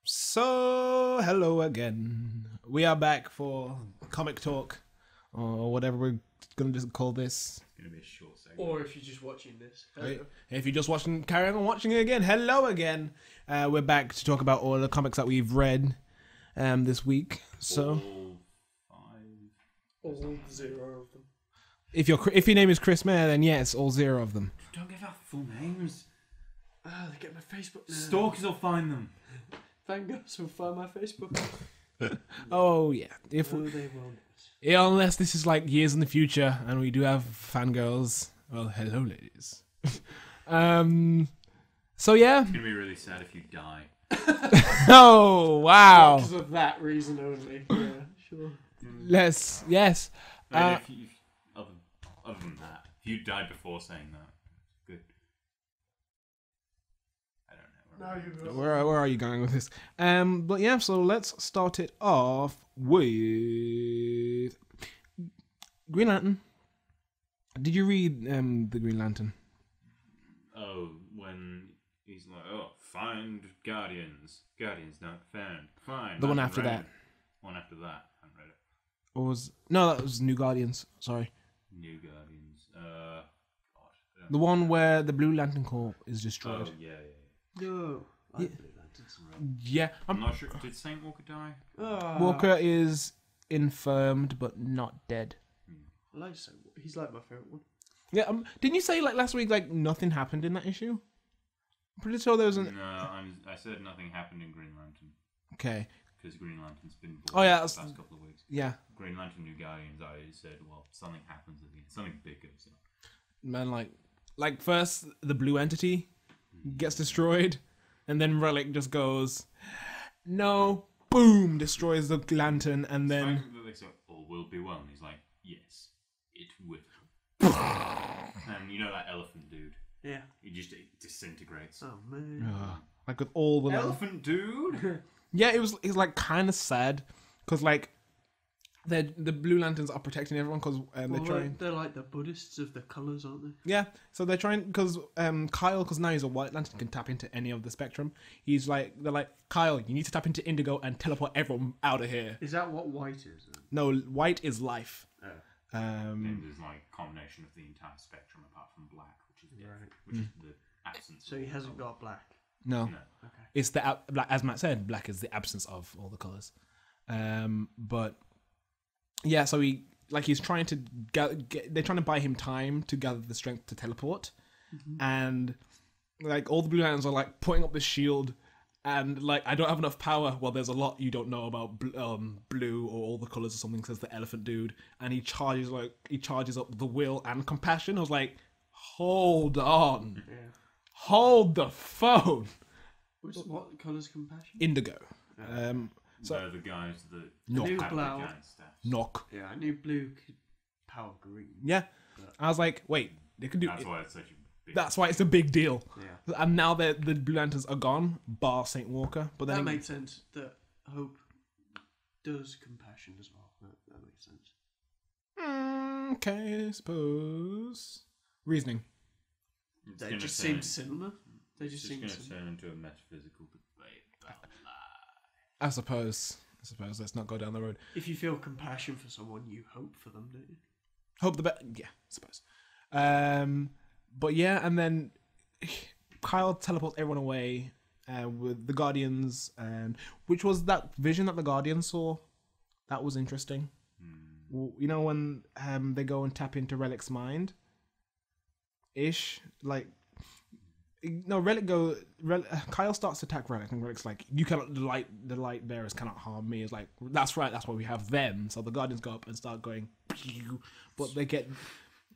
So, hello again. We are back for comic talk, or whatever we're going to just call this. It's going to be a short segment. Or if you're just watching this. Right. If you're just watching, carry on watching it again. Hello again. We're back to talk about all the comics that we've read this week. So, All 0 of them. if your name is Chris Mayer, then yes, all 0 of them. Don't give out full names. Ah, they get my Facebook now. Stalkers will find them. Thank God someone find my Facebook. Oh yeah, if No, they won't. yeah, unless this is like years in the future and we do have fangirls. Well, hello, ladies. So yeah. It's going to be really sad if you die. Oh wow. Because of that reason only. Yeah, sure. Yes. I mean, if other than that, if you died before saying that, good. I don't know. No, you're Where are you going with this? But yeah, so let's start it off with Green Lantern. Did you read the Green Lantern? Oh, when he's like, oh, find Guardians. Guardians not found. Fine. The one I after haven't that. read it. One after that. I haven't read it. Or was no, that was New Guardians. Sorry, New Guardians. God. I don't the know. one where the Blue Lantern Corps is destroyed. Oh, yeah. No. I Yeah. Blue Lanterns around. Yeah, I'm not sure. Did Saint Walker die? Ah, Walker is infirmed but not dead. I like so. He's like my favourite one. Yeah, didn't you say like last week like nothing happened in that issue? I'm pretty sure there was an. No, I said nothing happened in Green Lantern. Okay. Because Green Lantern's been Oh, yeah, the that's- past couple of weeks. Yeah, Green Lantern New Guardians, I said, well, something happens at the end. Something big goes on. man. Like first the blue entity gets destroyed, and then Relic just goes, no, boom, destroys the lantern, and It's then like that they say, all will be well. And he's like, yes, it will. And you know that elephant dude? Yeah. He just disintegrates. Oh man. like with all the Elephant dude? yeah, it's like kind of sad because like the Blue Lanterns are protecting everyone because they're Well, trying. they're like the Buddhists of the colours, aren't they? Yeah, so they're trying because Kyle, because now he's a White Lantern, can tap into any of the spectrum. They're like, Kyle, you need to tap into Indigo and teleport everyone out of here. Is that what white is? No, white is life. Oh. And there's like a combination of the entire spectrum apart from black, which is death, Right. which is the absence. So of he all hasn't colour. got black. No, No. Okay. it's the like as Matt said, black is the absence of all the colors. But yeah, so he's trying to they're trying to buy him time to gather the strength to teleport, and like all the Blue Lanterns are like putting up this shield, and like I don't have enough power. Well, there's a lot you don't know about blue or all the colors or something. Says the elephant dude, and he charges up the will and compassion. I was like, hold on, Yeah. hold the phone. What colour's compassion? Indigo. So They're the guys that Knock. have the Blau. giant staffs. knock. Yeah, I knew blue could power green. Yeah. I was like, wait, they could do That's it. why it's such a big. That's why it's a big deal. Yeah. And now the Blue Lanterns are gone, bar Saint Walker. But then That makes sense. That Hope does compassion as well. That makes sense. okay, I suppose. Reasoning. It's They gonna just turn- seem similar. They just It's seem going to similar. turn into a metaphysical debate about life. I suppose. Let's not go down the road. If you feel compassion for someone, you hope for them, don't you? Hope the best. Yeah, I suppose. But yeah, and then Kyle teleports everyone away with the Guardians, and which was that vision that the Guardians saw. That was interesting. You know when they go and tap into Relic's mind, like. No, Kyle starts to attack Relic, and Relic's like, "You cannot. The light bearers cannot harm me." It's like, that's right. That's why we have them. So the Guardians go up and start going, pew, but they get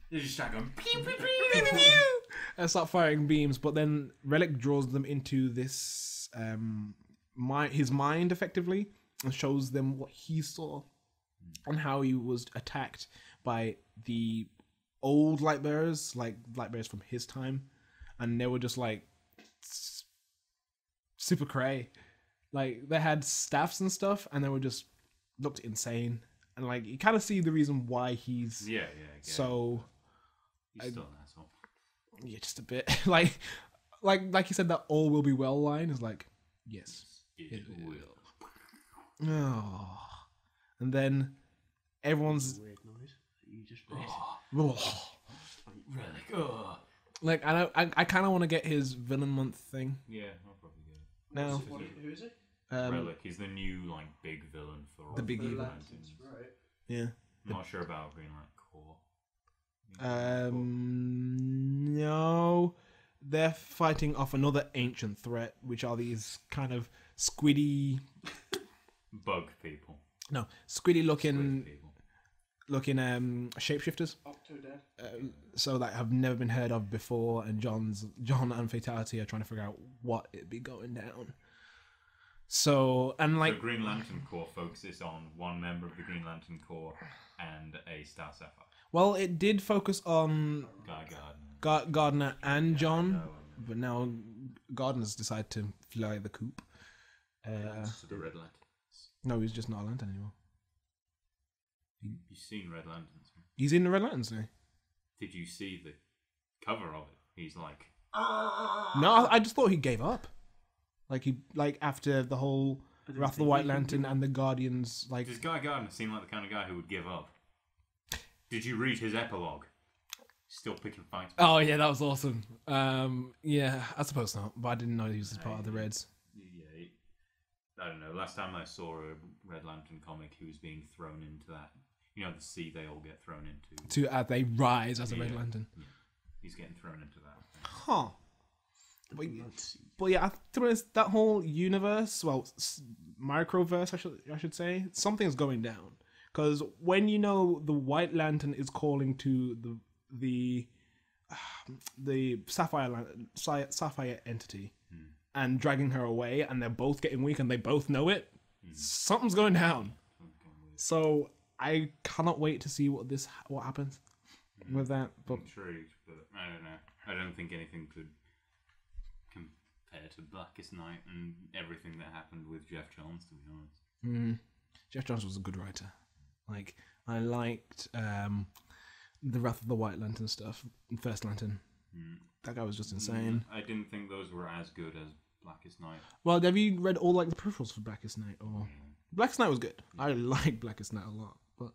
They just start going. pew, pew, pew, pew, pew, and start firing beams. But then Relic draws them into this his mind effectively, and shows them what he saw and how he was attacked by the old light bearers, like light bearers from his time. And they were just like super cray. Like they had staffs and stuff, and they were just looked insane. And like you kind of see the reason why he's Yeah. so He's still an asshole. yeah, just a bit like like you said, that all will be well line is like, yes, It will. oh, and then everyone's Weird noise. You just made. Relic. Oh. like, I kind of want to get his villain month thing Yeah, I'll probably get it. now. Who is it? Relic. He's the new like big villain for The big Blue evil. Lanterns, right? Yeah. I'm not sure about Green Lantern Corps. No, they're fighting off another ancient threat, which are these kind of squiddy Bug people. squiddy Squid people. looking shapeshifters. Octodad. So that have never been heard of before, and John and Fatality are trying to figure out what it'd be going down. So and like The Green Lantern Corps focuses on one member of the Green Lantern Corps and a Star Sapphire. well, it did focus on Guy Gardner. Gardner and John, No, but now Gardner's decided to fly the coop. to the Red Lanterns. No, he's just not a lantern anymore. You've seen Red Lanterns, right? He's in the Red Lanterns now. Did you see the cover of it? He's like, No, I just thought he gave up. Like after the whole Wrath of the White Lantern and the Guardians, like does Guy Gardner seem like the kind of guy who would give up? Did you read his epilogue? Still picking fights. oh yeah, that was awesome. Yeah, I suppose not, but I didn't know he was part of the Reds. Yeah, I don't know. Last time I saw a Red Lantern comic, he was being thrown into that. You know, the sea they all get thrown into. To they rise as a Red Yeah. Lantern. Yeah. He's getting thrown into that. Huh. But yeah, I think that whole universe, well, microverse, I should say, something's going down. Because when you know the White Lantern is calling to the Sapphire entity and dragging her away, and they're both getting weak, and they both know it, something's going down. So I cannot wait to see what happens with that. But Intrigued, but I don't know. I don't think anything could compare to Blackest Night and everything that happened with Jeff Johns, to be honest. Jeff Johns was a good writer. Like I liked the Wrath of the White Lantern stuff, First Lantern. That guy was just insane. I didn't think those were as good as Blackest Night. Well, have you read all like the peripherals for Blackest Night? Or Blackest Night was good. I like Blackest Night a lot, but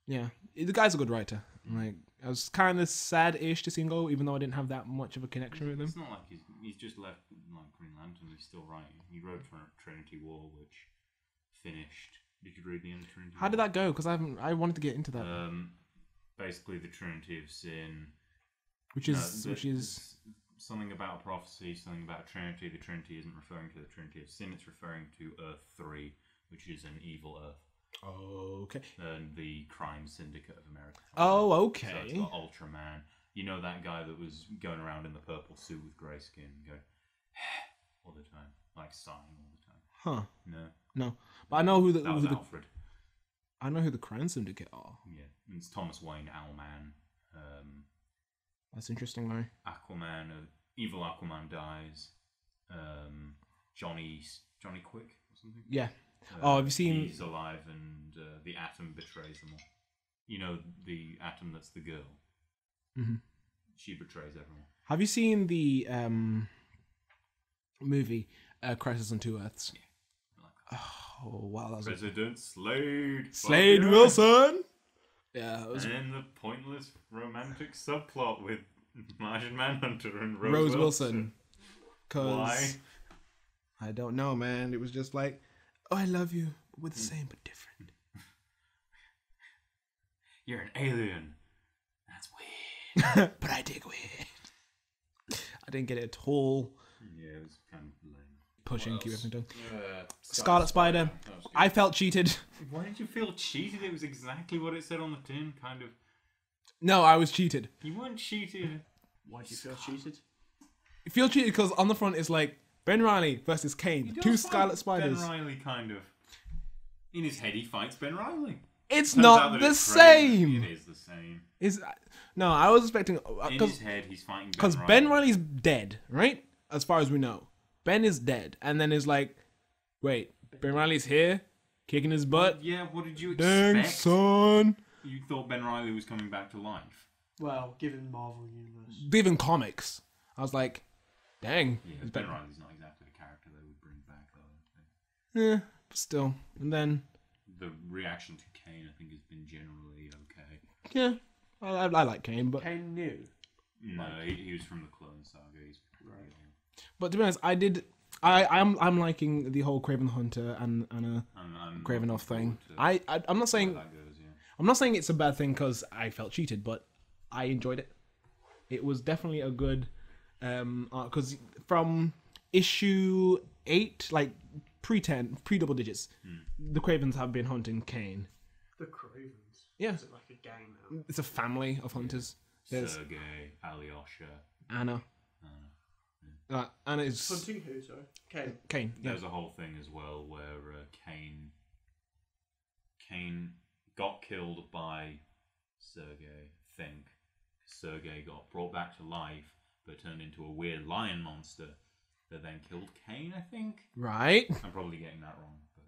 yeah, the guy's a good writer. Like I was kind of sad-ish to see him go, even though I didn't have that much of a connection with him. It's not like he's just left like Green Lantern. He's still writing. He wrote for Trinity War, which finished. Did you read the end of Trinity? How did that go? Because I wanted to get into that. Basically, the Trinity of Sin, which is something about prophecy, something about Trinity. The Trinity isn't referring to the Trinity of Sin; it's referring to Earth 3, which is an evil Earth. Okay. And the crime syndicate of America. Oh, So okay. it's got Ultraman. You know that guy that was going around in the purple suit with grey skin, going all the time, like sighing all the time. Huh. No, But I know who that was Alfred. I know who the Crime Syndicate are. Yeah, and it's Thomas Wayne, Owlman. That's interesting, though. Aquaman, evil Aquaman dies. Johnny Quick or something. Yeah. Have you seen? He's alive, and the Atom betrays them all. You know the Atom that's the girl. Mm-hmm. She betrays everyone. Have you seen the movie Crisis on Two Earths? Yeah. I like that. Oh wow, that was President Slade. Slade Fuck yeah. Wilson. Yeah, it was And then the pointless romantic subplot with Martian Manhunter and Rose Wilson. Why? Cause I don't know, man. It was just like, oh, I love you. We're the same but different. You're an alien. That's weird. But I dig weird. I didn't get it at all. Yeah, it was kind of lame. Pushing, What keep else? everything done. Scarlet Scarlet Spider. That was good. I felt cheated. Why did you feel cheated? It was exactly what it said on the tin, kind of. No, I was cheated. You weren't cheated. Why do you feel cheated? I feel cheated because on the front it's like Ben Riley versus Kane, He two does Scarlet fight Spiders. Ben Riley, kind of. In his head, he fights Ben Riley. It's Turns out not that the it's crazy. same. It is the same. Is no, I was expecting In his head, he's fighting because Ben Riley's dead, right? As far as we know, Ben is dead, and then it's like, wait, Ben Riley's here, kicking his butt. Yeah, what did you Dang, expect? son. You thought Ben Riley was coming back to life. Well, given Marvel Universe. Even comics, I was like, Dang. Yeah, It's Ben better. Riley's not exactly a character they would bring back, though. I think. Yeah, but still. And then, The reaction to Kane, I think, has been generally okay. yeah, I like Kane, but Kane knew. No, he was from the Clone Saga. He's Right. but to be honest, I'm liking the whole Craven the Hunter and Anna I'm Cravenoff looking thing. forward to I'm not where saying that goes, yeah. I'm not saying it's a bad thing because I felt cheated, but I enjoyed it. It was definitely a good because from issue 8, like pre double digits, the Cravens have been hunting Kane. The Cravens. Yeah. Is it like a gang now? It's a family of hunters. There's Sergei, Alyosha. Anna. Anna is Hunting who, sorry? Kane. Kane. Yeah. There's a whole thing as well where Kane got killed by Sergei, I think. Sergei got brought back to life, but turned into a weird lion monster that then killed Kane, I think. Right. I'm probably getting that wrong, but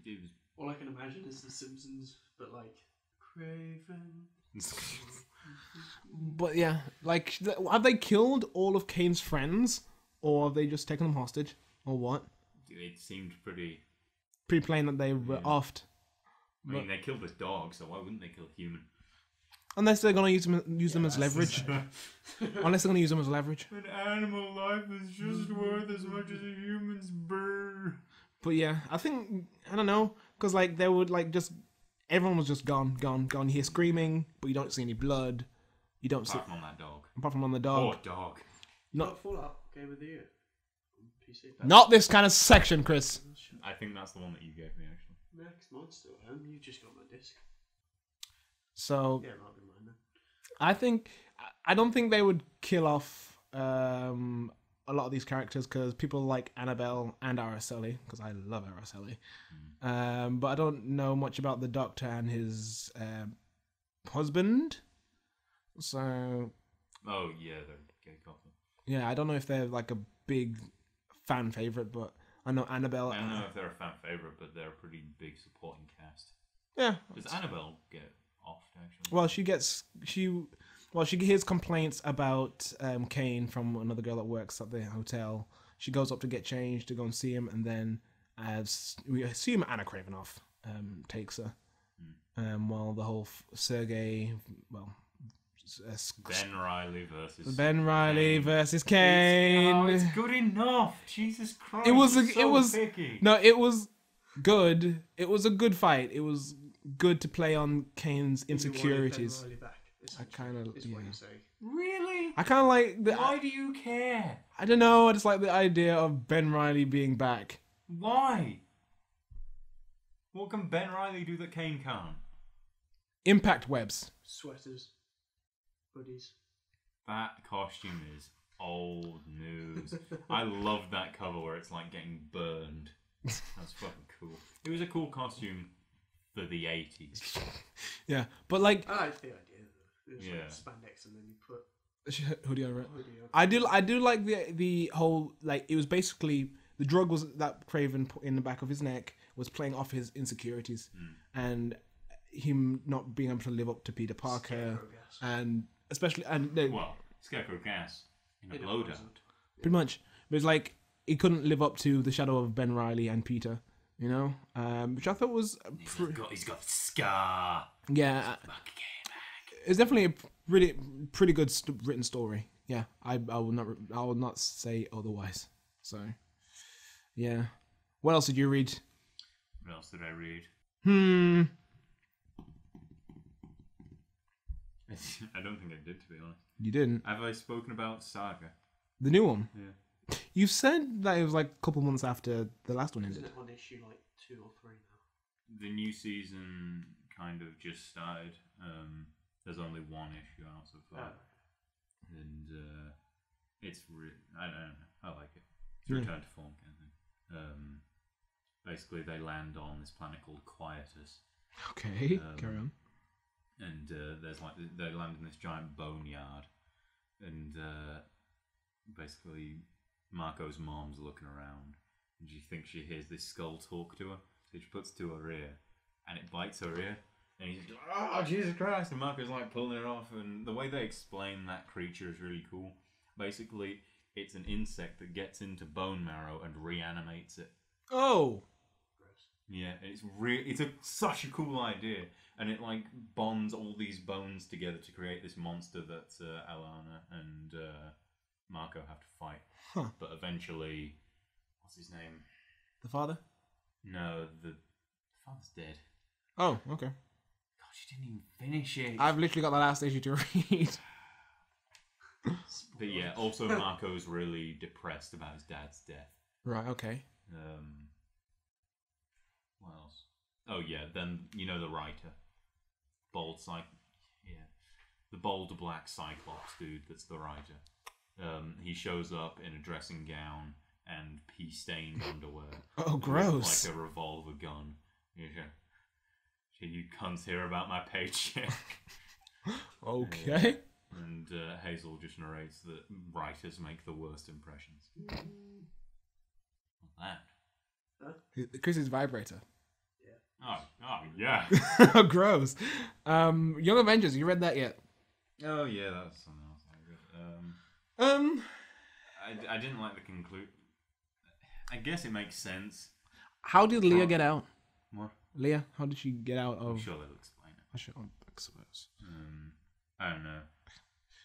it was... All I can imagine is The Simpsons, but like Craven. But yeah, like, have they killed all of Kane's friends, or have they just taken them hostage, or what? It seemed pretty... Pretty plain that they were offed. I mean, they killed this dog, so why wouldn't they kill a human? Unless they're gonna use them as leverage. Unless they're gonna use them as leverage. An animal life is just worth as much as a human's bird. But yeah, I don't know, because like they would like just everyone was just gone. You hear screaming, but you don't see any blood. You don't see Apart from on that dog. apart from on the dog. Oh, dog. Not Fallout Game of the Year on PC. not this kind of section, Chris. I think that's the one that you gave me, actually. Next mine's still at home. You just got my disc. So Yeah, it might be mine then. I don't think they would kill off a lot of these characters because people like Annabelle and Araceli, because I love Araceli. But I don't know much about the Doctor and his husband. So Oh, yeah, the gay couple. yeah, I don't know if they're like a big fan favorite, but I know Annabelle. I don't know if they're a fan favourite, but they're a pretty big supporting cast. Yeah. Does Annabelle get offed, actually? Well, she hears complaints about Kane from another girl that works at the hotel. She goes up to get changed to go and see him, and then as we assume Anna Cravenoff takes her. While the whole Sergei, Ben Riley versus Kane. It's good enough. Jesus Christ. It was picky. no, it was good. It was a good fight. It was good to play on Kane's insecurities. You wanted Ben Riley back, I kind of is what you say. Really? I kind of like the. Why do you care? I don't know. I just like the idea of Ben Riley being back. Why? What can Ben Riley do that Kane can't? Impact webs. Sweaters, hoodies. That costume is old news. I love that cover where it's like getting burned. That's fucking cool. It was a cool costume for the 80s. Yeah, but like I like the idea. It was Yeah. like spandex and then you put hoodie over it. hoodie on. I do like the whole like it was basically the drug was that Craven put in the back of his neck was playing off his insecurities and him not being able to live up to Peter Parker Scarecrow gas. and especially Well, Scarecrow gas in a In a blow blizzard. pretty much. But it's like he couldn't live up to the shadow of Ben Riley and Peter, you know, which I thought was He's got the scar. yeah. Fuck, came back. It's definitely a pretty good written story. Yeah, I will not say otherwise. So, yeah. What else did you read? What else did I read? I don't think I did, to be honest. You didn't. Have I spoken about Saga? The new one. Yeah. You said that it was like a couple months after the last one Isn't ended. it on issue like 2 or 3 now? The new season kind of just started. There's only one issue out so far. And it's I don't know. I like it. It's a return to form kind of thing. Basically, they land on this planet called Quietus. Okay, carry on. And there's like they land in this giant boneyard, and basically Marco's mom's looking around, and she thinks she hears this skull talk to her, so she puts it to her ear, and it bites her ear, and he's like, "Oh Jesus Christ!" And Marco's like pulling it off, and the way they explain that creature is really cool. Basically, It's an insect that gets into bone marrow and reanimates it. Oh, Yeah, it's such a cool idea, and it like bonds all these bones together to create this monster that Alana and Marco have to fight. Huh. But eventually, what's his name? the father. No, the father's dead. Oh, okay. God, you didn't even finish it. I've literally got the last issue to read. But yeah, also Marco's really depressed about his dad's death. Right. Okay. What else? Oh yeah, then you know the writer, the bold black Cyclops dude. That's the writer. He shows up in a dressing gown and pea-stained underwear. Oh, gross! Like a revolver gun. Yeah. You cunts hear about my paycheck. Okay. And Hazel just narrates that writers make the worst impressions. What's that? Chris's vibrator. Oh yeah. Gross. Young Avengers. You read that yet? Oh yeah, that's something else I read. I didn't like the conclude. I guess it makes sense. How did Leah get out? What? Leah, how did she get out of? I'm sure they'll explain it. I suppose. I don't know.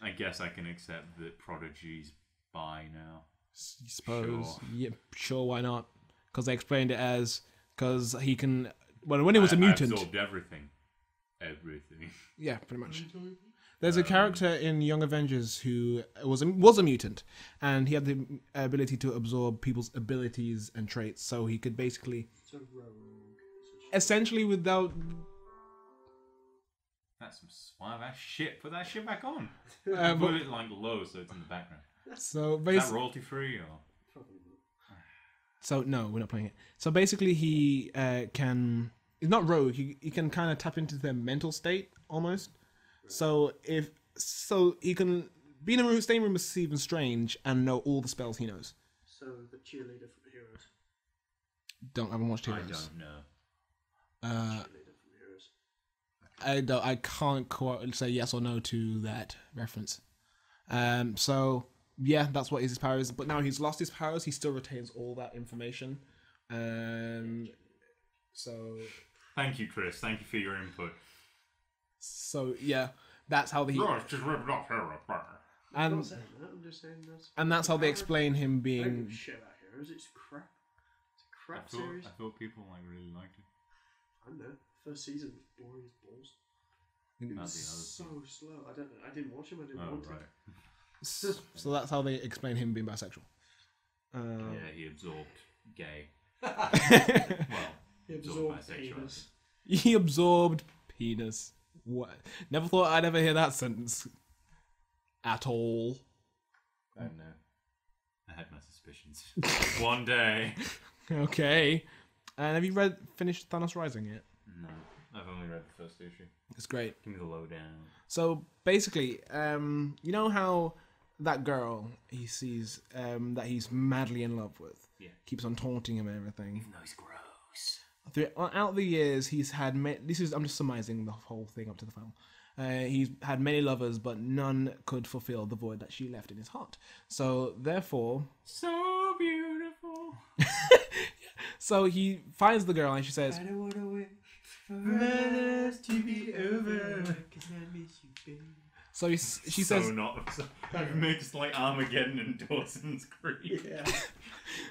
I guess I can accept that Prodigy's bi now. Suppose. Sure. Yeah, sure. Why not? Because they explained it as because he can. Well, when he was a mutant. I absorbed everything. Everything. Yeah, pretty much. There's a character in Young Avengers who was a mutant, and he had the ability to absorb people's abilities and traits, so he could basically, essentially, without. That's some suave ass shit. Put that shit back on. Put it like low so it's in the background. So Is basically, that royalty free or? So no, we're not playing it. So basically, he can. He's not rogue. He can kind of tap into their mental state almost. So he can be in a same room as Stephen Strange and know all the spells he knows. So the cheerleader from Heroes. Haven't watched I Heroes. don't know. Cheerleader from Heroes. I can't quite say yes or no to that reference. So yeah, that's what his power is. But now he's lost his powers. He still retains all that information. So. Thank you, Chris. Thank you for your input. So yeah, that's how just ripped off Hero. I'm not saying that. I'm just saying that's. And that's how they explain him I don't being. give a shit about Heroes. It's crap. It's a crap series. I thought people like really liked it. I don't know. First season was boring as balls. It Not was the others. so slow. I don't know. I didn't watch him. I didn't want Right. So that's how they explain him being bisexual. Yeah, he absorbed gay. to. Well, He absorbed absorbed bisexuality. penis. He absorbed penis. What? Never thought I'd ever hear that sentence. At all. I don't know. I had my suspicions. One day. Okay. And have you finished Thanos Rising yet? No, I've only read the first issue. It's great. Give me the lowdown. So basically, you know how that girl he sees that he's madly in love with, keeps on taunting him and everything. Even though he's gross. Throughout the years, he's had I'm just surmising the whole thing up to the final. He's had many lovers, but none could fulfill the void that she left in his heart. So therefore, So beautiful. so he finds the girl and she says, I don't want to wait for us to be over, 'cause I miss you, baby. so she says, It makes like Armageddon and Dawson's Creek. Yeah.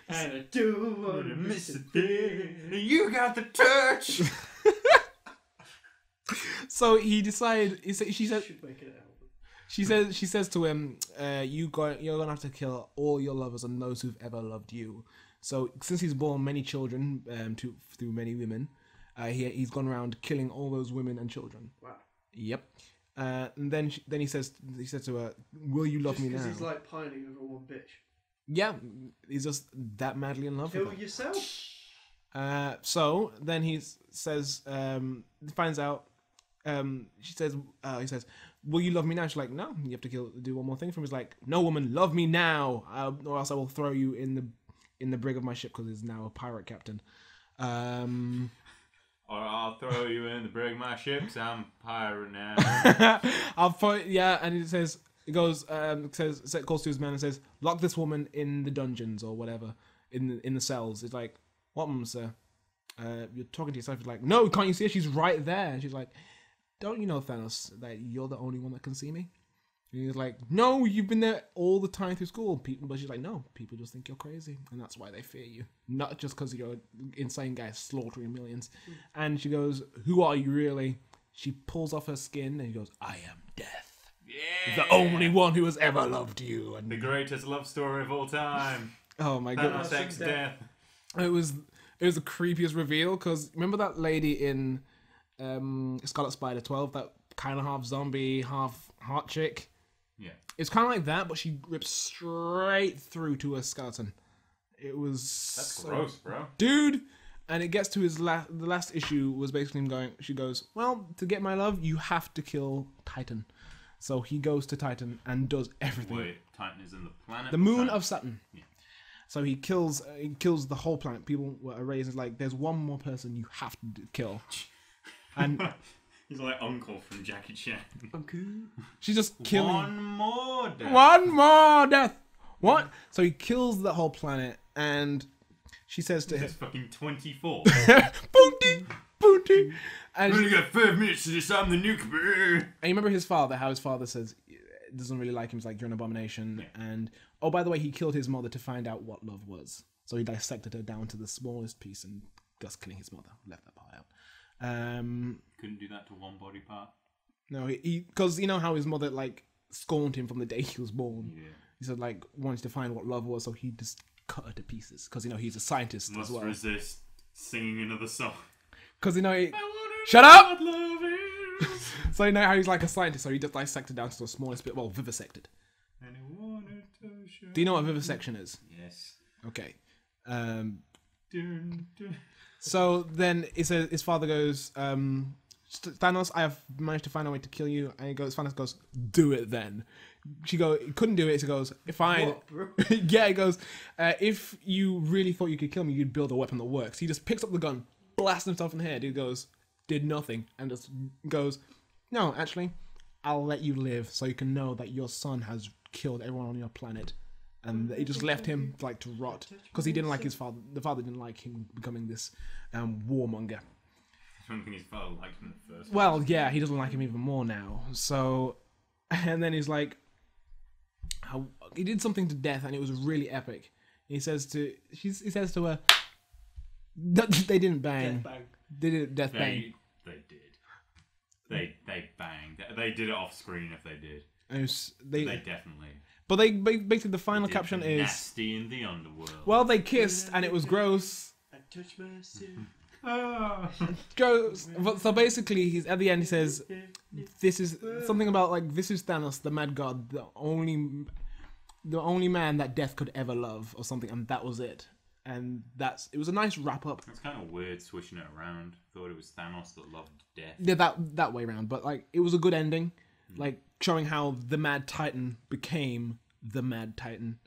And I don't want to miss a thing. You got the touch. so he decided. She said, Should make it an album. she says to him, you're gonna have to kill all your lovers and those who've ever loved you. So since he's born many children through many women, he's gone around killing all those women and children. Wow. Yep. And then he says to her, "Will you love me now?" Because he's like pining over one bitch. Yeah, he's just that madly in love Kill with her. yourself. So then he says, finds out. He says, "Will you love me now?" She's like, "No, you have to do one more thing for him." He's like, "No, woman, love me now, or else I will throw you in the brig of my ship because he's now a pirate captain." Or I'll throw you in the brig of my ship 'cause I'm a pirate now. I'll put and he says It goes, calls to his man and says, "Lock this woman in the dungeons or whatever, in the cells." It's like, "What, sir? You're talking to yourself." He's like, "No, can't you see her? She's right there." And she's like, "Don't you know, Thanos, that you're the only one that can see me?" And he's like, "No, you've been there all the time through school." But she's like, "No, people just think you're crazy, and that's why they fear you, not just because you're an insane guy slaughtering millions." And she goes, "Who are you really?" She pulls off her skin and he goes, "I am Death. Yeah. The only one who has ever loved you." And The greatest love story of all time. oh my Thanos goodness, X Death. it was the creepiest reveal because remember that lady in Scarlet Spider 12, that kind of half zombie, half heart chick. Yeah. It's kind of like that, but she rips straight through to a skeleton. It was That's gross, bro. dude. And it gets to his the last issue was basically him going. She goes, "Well, to get my love, you have to kill Titan." So he goes to Titan and does everything. Wait, Titan is in the planet. The moon Titan? of Saturn. Yeah. So he kills the whole planet. People were raised like, "There's one more person you have to kill," and he's like Uncle from Jackie Chan. Uncle. she's just killing One more death. one more death. What? So he kills the whole planet, and she says to him, It's fucking 24. "Boonty, boonty," and We only got 5 minutes to disarm the nuclear. And you remember his father, how his father says doesn't really like him. He's like, "You're an abomination." Yeah. And oh, by the way, he killed his mother to find out what love was. So he dissected her down to the smallest piece and thus killing his mother. Left that part out. Couldn't do that to one body part. No, he because you know how his mother like scorned him from the day he was born. Yeah. He said like wanted to find what love was, so he just cut her to pieces because you know he's a scientist Must as well. resist singing another song. Because you know he, I wanna shut know up. what love is. So you know how he's like a scientist, so he just dissected down to the smallest bit. Well, vivisected. And I wanted to show Do you know what vivisection is? Yes. Okay. Dun, dun. So then his father goes, "Thanos, I have managed to find a way to kill you." And Thanos goes, "Do it then." He couldn't do it. So he goes, "If I," What, bro? yeah, he goes, "If you really thought you could kill me, you'd build a weapon that works." He just picks up the gun, blasts himself in the head. He goes, "Did nothing," and just goes, "No, actually, I'll let you live so you can know that your son has killed everyone on your planet." And he just left him like to rot because he didn't like his father. The father didn't like him becoming this warmonger. I don't think his father liked him at first. Well, yeah, he doesn't like him even more now. So, and then he's like, he did something to Death, and it was really epic. He says to her, "They didn't bang. Death bang. They did Death bang." They did. They banged. They did it off screen if they did. They Definitely. But they basically the final Did caption the is, nasty in the underworld. well, they kissed and it was gross. I touch myself. Ah. Gross. But so basically, he's at the end. He says, "This is something about like this is Thanos, the Mad God, the only man that Death could ever love, or something." And that was it. And it was a nice wrap up. It's kind of weird switching it around. Thought it was Thanos that loved death. Yeah, that way around. But like, it was a good ending, like showing how the Mad Titan became the Mad Titan.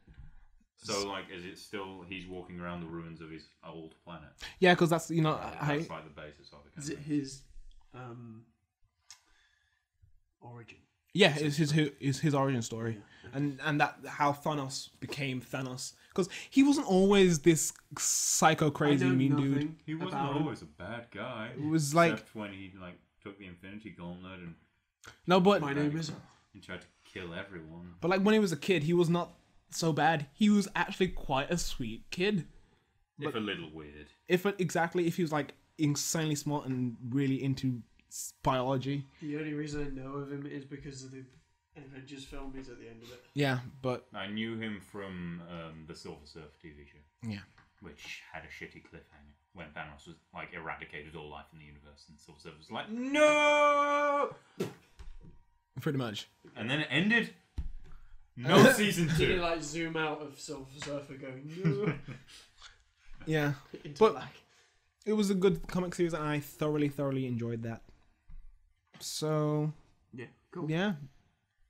So, like, is it still he's walking around the ruins of his old planet? Yeah, because that's how. That's like the basis of it. Is it his origin? Yeah, it's his origin story, and that how Thanos became Thanos, because he wasn't always this psycho crazy mean dude. He wasn't always a bad guy. It was like except when he like took the Infinity Gauntlet and no, but My name is. he tried to kill everyone. but like when he was a kid, he was not so bad. He was actually quite a sweet kid. If a little weird. If he was like insanely smart and really into biology. The only reason I know of him is because of the Avengers film. He's at the end of it. Yeah, but I knew him from the Silver Surfer TV show. yeah, Which had a shitty cliffhanger when Thanos was like eradicated all life in the universe, and Silver Surfer was like, no, pretty much. and then it ended. No season Did he 2. like zoom out of Silver Surfer going no Yeah, into But- black? it was a good comic series, and I thoroughly enjoyed that. So Yeah, cool. yeah,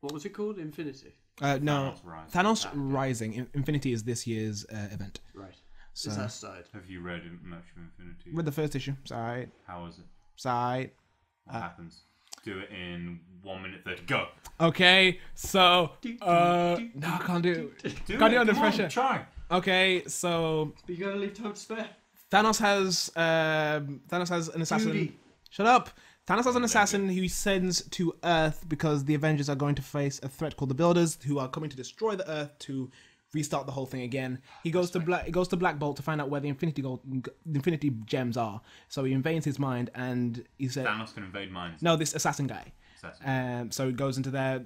What was it called? Infinity. no, Thanos Rise. Thanos Rising. Infinity is this year's event. Right. So Is that side? Have you read much of Infinity? with the first issue, side. How is it? What What happens? do it in 1 minute 30. Go. Okay, so no, I can't do it. Do Can't it. do it under Come on, pressure. try. Okay, so But you gotta leave time to spare. Thanos has an assassin. Judy. Shut up. Thanos has an assassin who he sends to Earth because the Avengers are going to face a threat called the Builders, who are coming to destroy the Earth to restart the whole thing again. He goes to Black Bolt to find out where the Infinity Gems are. So he invades his mind, and he said, Thanos can invade minds. "No, this assassin guy." So he goes into there.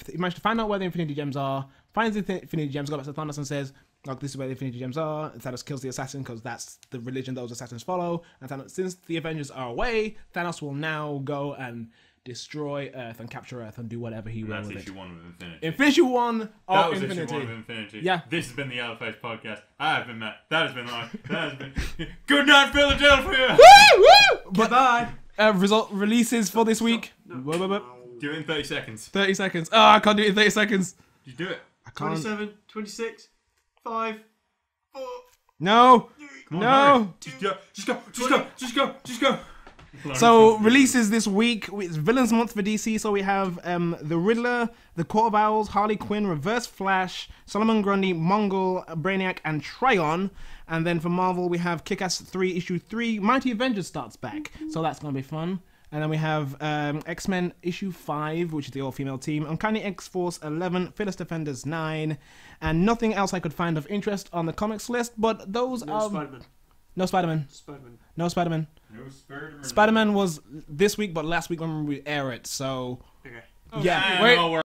He managed to find out where the Infinity Gems are. Finds the Infinity Gems. Goes back to Thanos and says, "Look, this is where the Infinity Gems are." And Thanos kills the assassin because that's the religion those assassins follow. And Thanos, since the Avengers are away, Thanos will now go and destroy Earth and capture Earth and do whatever he will That's with issue it. 1 of Infinity. Issue 1 That of was Infinity. issue 1 of Infinity. Yeah. This has been the Yellowface Podcast. I have been Matt. That has been Lauren. That has been... Good night, Philadelphia! Woo! Woo! But Bye. result releases for this week. No. Do it in 30 seconds. 30 seconds. Oh, I can't do it in 30 seconds. You do it. I can't. 27, 26, 5, 4. No. Come on, No. hurry. Just go. Just go. Just go. Just go. Just go. So releases this week. It's Villains Month for DC. So we have the Riddler, the Court of Owls, Harley Quinn, Reverse Flash, Solomon Grundy, Mongol, Brainiac, and Tryon. And then for Marvel, we have Kick-Ass 3 issue 3. Mighty Avengers starts back, so that's gonna be fun. And then we have X-Men issue 5, which is the all-female team. Uncanny X-Force 11, Phyllis Defenders 9, and nothing else I could find of interest on the comics list. But those are Spider-Man. no Spider-Man. Spider-Man. No Spider-Man. No Spider-Man. Spider-Man was this week, but last week when we air it. So Okay. yeah, I wait. know where